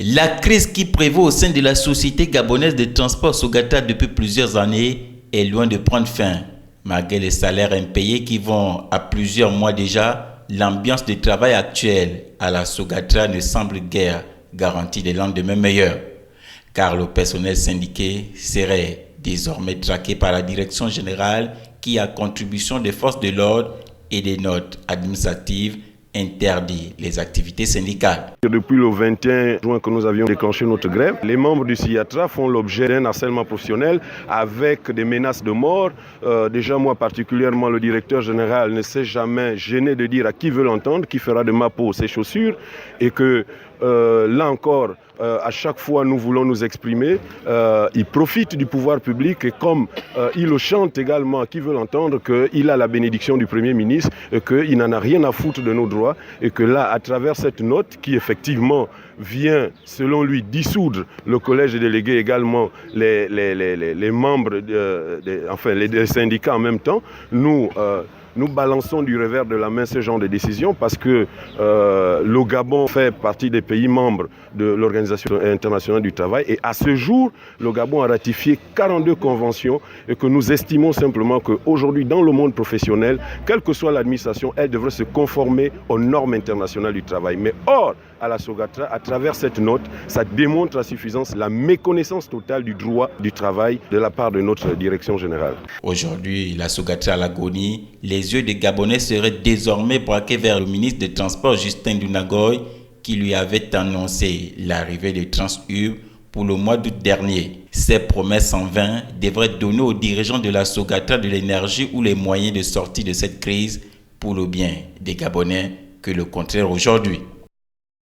La crise qui prévaut au sein de la société gabonaise de transport Sogatra depuis plusieurs années est loin de prendre fin. Malgré les salaires impayés qui vont à plusieurs mois déjà, l'ambiance de travail actuelle à la Sogatra ne semble guère garantie des lendemains meilleurs, car le personnel syndiqué serait désormais traqué par la direction générale qui, à contribution des forces de l'ordre et des notes administratives, interdit les activités syndicales. Depuis le 21 juin que nous avions déclenché notre grève, les membres du SIATRA font l'objet d'un harcèlement professionnel avec des menaces de mort. Déjà moi particulièrement, le directeur général ne s'est jamais gêné de dire à qui veut l'entendre, qui fera de ma peau ses chaussures, et que là encore, à chaque fois nous voulons nous exprimer, il profite du pouvoir public et comme il le chante également à qui veut l'entendre, qu'il a la bénédiction du Premier ministre, qu'il n'en a rien à foutre de nos droits et que là, à travers cette note qui effectivement vient, selon lui, dissoudre le collège des délégués, également les membres, les syndicats en même temps, nous balançons du revers de la main ce genre de décision parce que le Gabon fait partie des pays membres de l'Organisation internationale du travail et à ce jour, le Gabon a ratifié 42 conventions et que nous estimons simplement qu'aujourd'hui, dans le monde professionnel, quelle que soit l'administration, elle devrait se conformer aux normes internationales du travail. Mais or, à la Sogatra, à travers cette note, ça démontre à suffisance la méconnaissance totale du droit du travail de la part de notre direction générale. Aujourd'hui, la Sogatra à l'agonie, les yeux des Gabonais seraient désormais braqués vers le ministre des Transports Justin Dunagoy qui lui avait annoncé l'arrivée de Transurb pour le mois d'août dernier. Ces promesses en vain devraient donner aux dirigeants de la Sogatra de l'énergie ou les moyens de sortie de cette crise pour le bien des Gabonais que le contraire aujourd'hui.